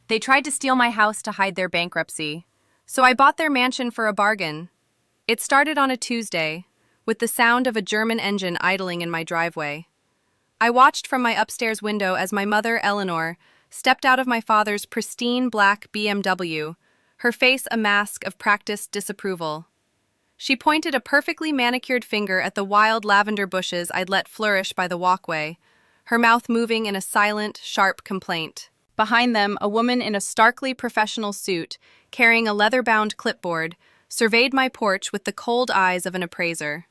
They tried to steal my house to hide their bankruptcy, so I bought their mansion for a bargain. It started on a Tuesday, with the sound of a German engine idling in my driveway. I watched from my upstairs window as my mother, Eleanor, stepped out of my father's pristine black BMW, her face a mask of practiced disapproval. She pointed a perfectly manicured finger at the wild lavender bushes I'd let flourish by the walkway, her mouth moving in a silent, sharp complaint. Behind them, a woman in a starkly professional suit, carrying a leather-bound clipboard, surveyed my porch with the cold eyes of an appraiser.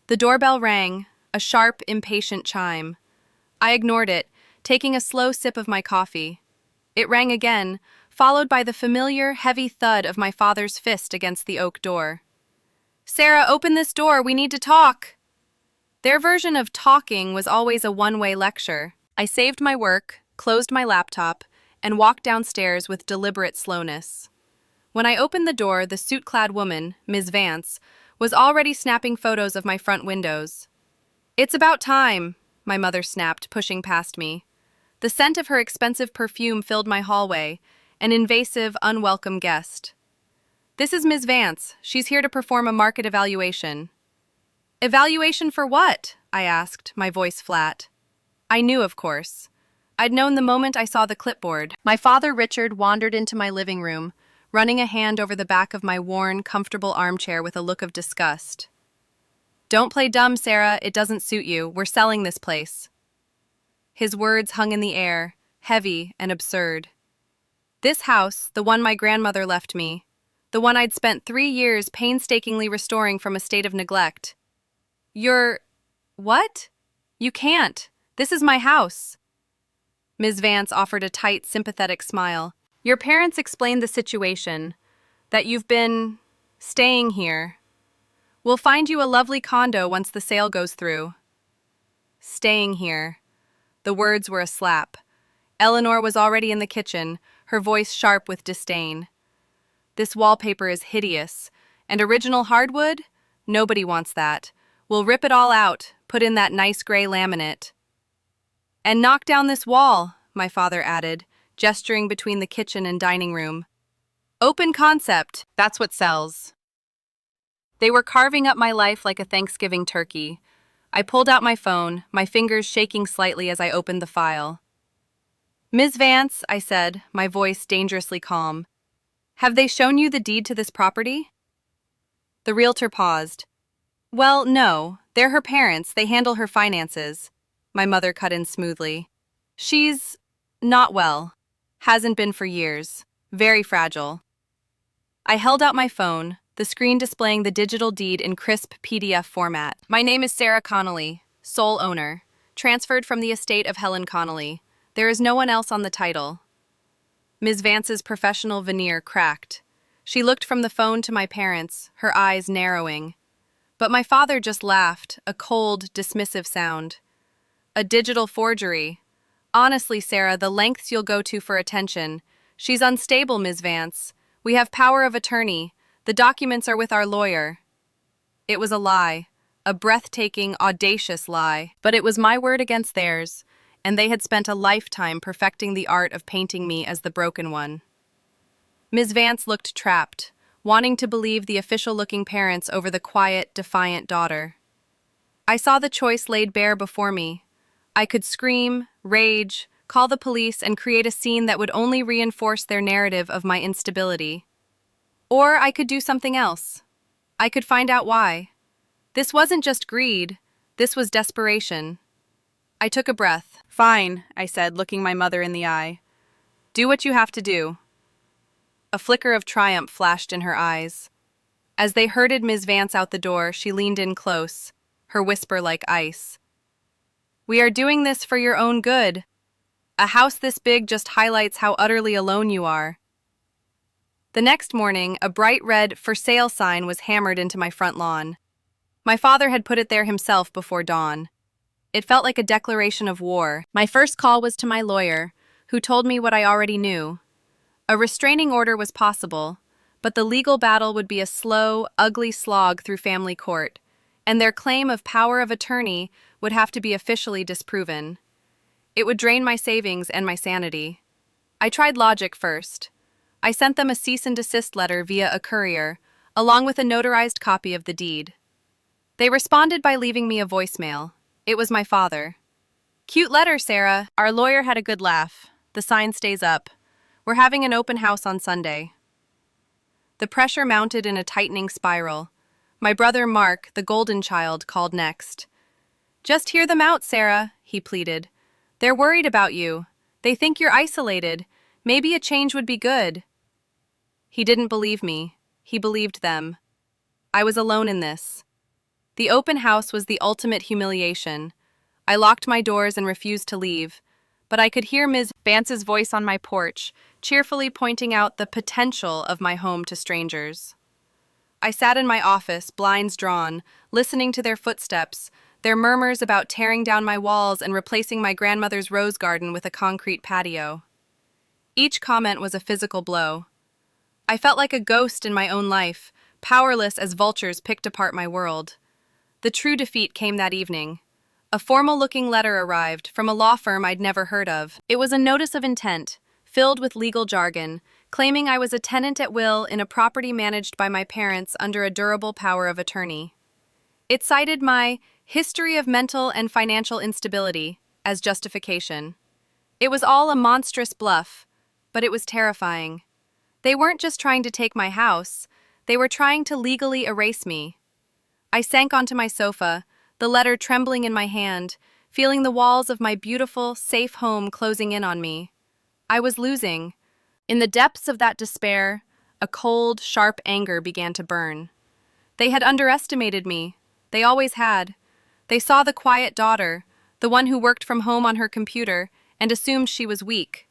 The doorbell rang, a sharp, impatient chime. I ignored it, taking a slow sip of my coffee. It rang again, followed by the familiar, heavy thud of my father's fist against the oak door. "Sarah, open this door, we need to talk!" Their version of talking was always a one-way lecture. I saved my work, closed my laptop, and walked downstairs with deliberate slowness. When I opened the door, the suit-clad woman, Ms. Vance, was already snapping photos of my front windows. "It's about time," my mother snapped, pushing past me. The scent of her expensive perfume filled my hallway, an invasive, unwelcome guest. "This is Ms. Vance. She's here to perform a market evaluation." "Evaluation for what?" I asked, my voice flat. I knew, of course. I'd known the moment I saw the clipboard. My father, Richard, wandered into my living room, running a hand over the back of my worn, comfortable armchair with a look of disgust. "Don't play dumb, Sarah. It doesn't suit you. We're selling this place." His words hung in the air, heavy and absurd. This house, the one my grandmother left me, the one I'd spent 3 years painstakingly restoring from a state of neglect. "You're... what? You can't. This is my house." Ms. Vance offered a tight, sympathetic smile. "Your parents explained the situation, that you've been... staying here. We'll find you a lovely condo once the sale goes through." Staying here. The words were a slap. Eleanor was already in the kitchen, her voice sharp with disdain. "This wallpaper is hideous. And original hardwood? Nobody wants that. We'll rip it all out, put in that nice gray laminate." "And knock down this wall," my father added, gesturing between the kitchen and dining room. "Open concept, that's what sells." They were carving up my life like a Thanksgiving turkey. I pulled out my phone, my fingers shaking slightly as I opened the file. "Ms. Vance," I said, my voice dangerously calm, "have they shown you the deed to this property?" The realtor paused. "Well, no. They're her parents. They handle her finances." My mother cut in smoothly. "She's... not well. Hasn't been for years. Very fragile." I held out my phone, the screen displaying the digital deed in crisp PDF format. "My name is Sarah Connolly, sole owner, transferred from the estate of Helen Connolly. There is no one else on the title." Ms. Vance's professional veneer cracked. She looked from the phone to my parents, her eyes narrowing. But my father just laughed, a cold, dismissive sound. "A digital forgery. Honestly, Sarah, the lengths you'll go to for attention. She's unstable, Ms. Vance. We have power of attorney. The documents are with our lawyer." It was a lie, a breathtaking, audacious lie. But it was my word against theirs, and they had spent a lifetime perfecting the art of painting me as the broken one. Ms. Vance looked trapped, wanting to believe the official-looking parents over the quiet, defiant daughter. I saw the choice laid bare before me. I could scream, rage, call the police, and create a scene that would only reinforce their narrative of my instability. Or I could do something else. I could find out why. This wasn't just greed, this was desperation. I took a breath. "Fine," I said, looking my mother in the eye. "Do what you have to do." A flicker of triumph flashed in her eyes. As they herded Ms. Vance out the door, she leaned in close, her whisper like ice. "We are doing this for your own good. A house this big just highlights how utterly alone you are." The next morning, a bright red "for sale" sign was hammered into my front lawn. My father had put it there himself before dawn. It felt like a declaration of war. My first call was to my lawyer, who told me what I already knew. A restraining order was possible, but the legal battle would be a slow, ugly slog through family court, and their claim of power of attorney would have to be officially disproven. It would drain my savings and my sanity. I tried logic first. I sent them a cease and desist letter via a courier, along with a notarized copy of the deed. They responded by leaving me a voicemail. It was my father. "Cute letter, Sarah." Our lawyer had a good laugh. "The sign stays up. We're having an open house on Sunday." The pressure mounted in a tightening spiral. My brother Mark, the golden child, called next. "Just hear them out, Sarah," he pleaded. "They're worried about you. They think you're isolated. Maybe a change would be good." He didn't believe me. He believed them. I was alone in this. The open house was the ultimate humiliation. I locked my doors and refused to leave, but I could hear Ms. Bance's voice on my porch, cheerfully pointing out the potential of my home to strangers. I sat in my office, blinds drawn, listening to their footsteps, their murmurs about tearing down my walls and replacing my grandmother's rose garden with a concrete patio. Each comment was a physical blow. I felt like a ghost in my own life, powerless as vultures picked apart my world. The true defeat came that evening. A formal-looking letter arrived from a law firm I'd never heard of. It was a notice of intent, filled with legal jargon, claiming I was a tenant at will in a property managed by my parents under a durable power of attorney. It cited my history of mental and financial instability as justification. It was all a monstrous bluff, but it was terrifying. They weren't just trying to take my house, they were trying to legally erase me. I sank onto my sofa, the letter trembling in my hand, feeling the walls of my beautiful, safe home closing in on me. I was losing. In the depths of that despair, a cold, sharp anger began to burn. They had underestimated me. They always had. They saw the quiet daughter, the one who worked from home on her computer, and assumed she was weak.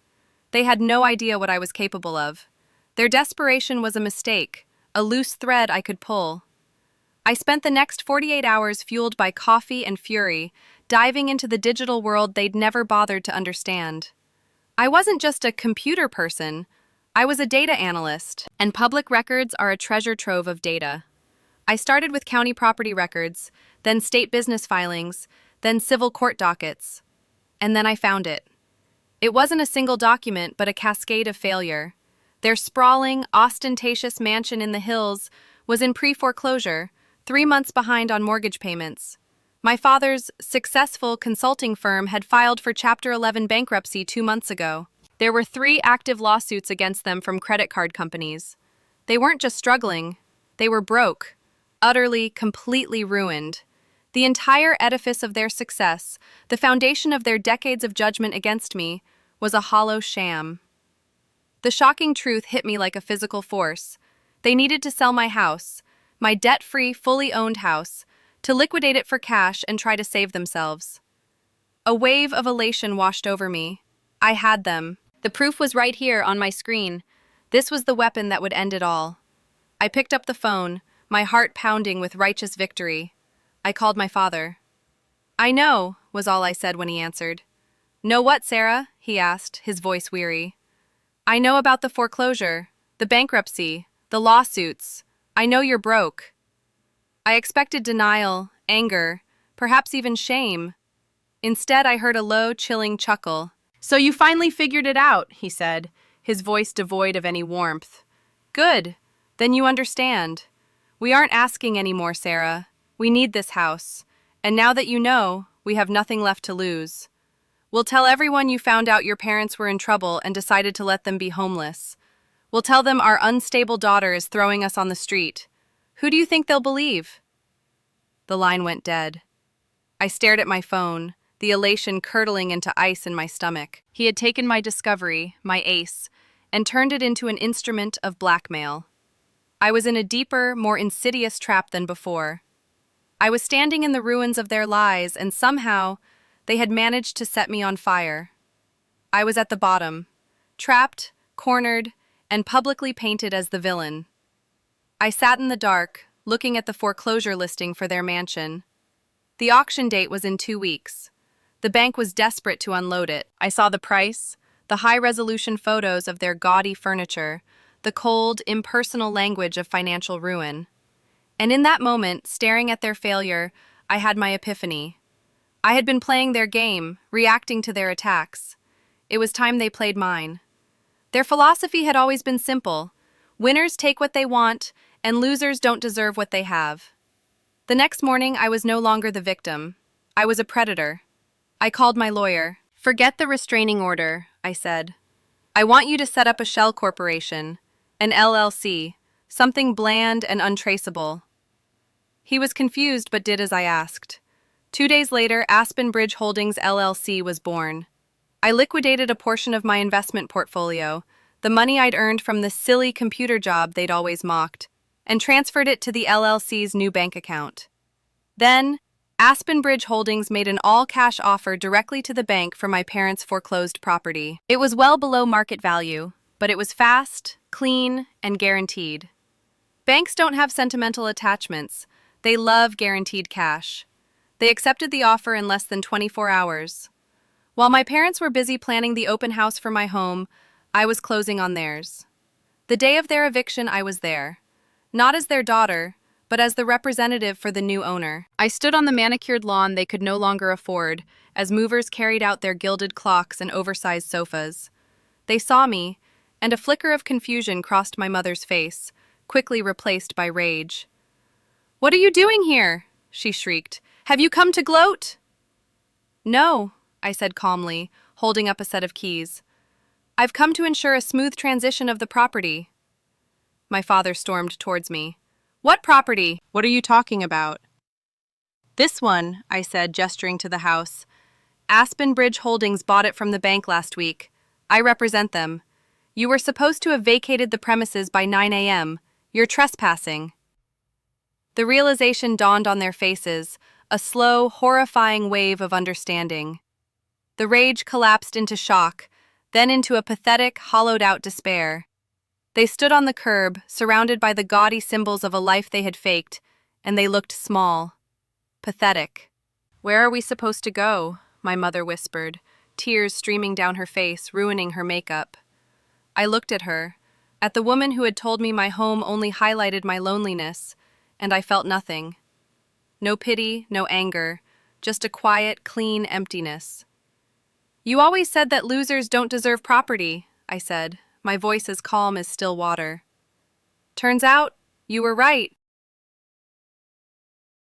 They had no idea what I was capable of. Their desperation was a mistake, a loose thread I could pull. I spent the next 48 hours fueled by coffee and fury, diving into the digital world they'd never bothered to understand. I wasn't just a computer person, I was a data analyst, and public records are a treasure trove of data. I started with county property records, then state business filings, then civil court dockets. And then I found it. It wasn't a single document, but a cascade of failure. Their sprawling, ostentatious mansion in the hills was in pre-foreclosure, 3 months behind on mortgage payments. My father's successful consulting firm had filed for Chapter 11 bankruptcy 2 months ago. There were 3 active lawsuits against them from credit card companies. They weren't just struggling, they were broke, utterly, completely ruined. The entire edifice of their success, the foundation of their decades of judgment against me, was a hollow sham. The shocking truth hit me like a physical force. They needed to sell my house, my debt-free, fully owned house, to liquidate it for cash and try to save themselves. A wave of elation washed over me. I had them. The proof was right here on my screen. This was the weapon that would end it all. I picked up the phone, my heart pounding with righteous victory. I called my father. "I know," was all I said when he answered. "Know what, Sarah?" he asked, his voice weary. "I know about the foreclosure, the bankruptcy, the lawsuits. I know you're broke." I expected denial, anger, perhaps even shame. Instead, I heard a low, chilling chuckle. "So you finally figured it out," he said, his voice devoid of any warmth. "Good. Then you understand. We aren't asking anymore, Sarah. We need this house. And now that you know, we have nothing left to lose. We'll tell everyone you found out your parents were in trouble and decided to let them be homeless. We'll tell them our unstable daughter is throwing us on the street. Who do you think they'll believe?" The line went dead. I stared at my phone, the elation curdling into ice in my stomach. He had taken my discovery, my ace, and turned it into an instrument of blackmail. I was in a deeper, more insidious trap than before. I was standing in the ruins of their lies, and somehow, they had managed to set me on fire. I was at the bottom, trapped, cornered, and publicly painted as the villain. I sat in the dark, looking at the foreclosure listing for their mansion. The auction date was in 2 weeks. The bank was desperate to unload it. I saw the price, the high-resolution photos of their gaudy furniture, the cold, impersonal language of financial ruin. And in that moment, staring at their failure, I had my epiphany. I had been playing their game, reacting to their attacks. It was time they played mine. Their philosophy had always been simple: winners take what they want, and losers don't deserve what they have. The next morning, I was no longer the victim. I was a predator. I called my lawyer. "Forget the restraining order," I said. "I want you to set up a shell corporation, an LLC, something bland and untraceable." He was confused but did as I asked. 2 days later, Aspen Bridge Holdings LLC was born. I liquidated a portion of my investment portfolio, the money I'd earned from the silly computer job they'd always mocked, and transferred it to the LLC's new bank account. Then, Aspen Bridge Holdings made an all-cash offer directly to the bank for my parents' foreclosed property. It was well below market value, but it was fast, clean, and guaranteed. Banks don't have sentimental attachments. They love guaranteed cash. They accepted the offer in less than 24 hours. While my parents were busy planning the open house for my home, I was closing on theirs. The day of their eviction, I was there. Not as their daughter, but as the representative for the new owner. I stood on the manicured lawn they could no longer afford, as movers carried out their gilded clocks and oversized sofas. They saw me, and a flicker of confusion crossed my mother's face, quickly replaced by rage. "What are you doing here?" she shrieked. "Have you come to gloat?" "No," I said calmly, holding up a set of keys. "I've come to ensure a smooth transition of the property." My father stormed towards me. "What property? What are you talking about?" "This one," I said, gesturing to the house. "Aspen Bridge Holdings bought it from the bank last week. I represent them. You were supposed to have vacated the premises by 9 a.m. You're trespassing." The realization dawned on their faces, a slow, horrifying wave of understanding. The rage collapsed into shock, then into a pathetic, hollowed-out despair. They stood on the curb, surrounded by the gaudy symbols of a life they had faked, and they looked small, pathetic. "Where are we supposed to go?" my mother whispered, tears streaming down her face, ruining her makeup. I looked at her, at the woman who had told me my home only highlighted my loneliness, and I felt nothing. No pity, no anger, just a quiet, clean emptiness. "You always said that losers don't deserve property," I said, my voice as calm as still water. "Turns out, you were right."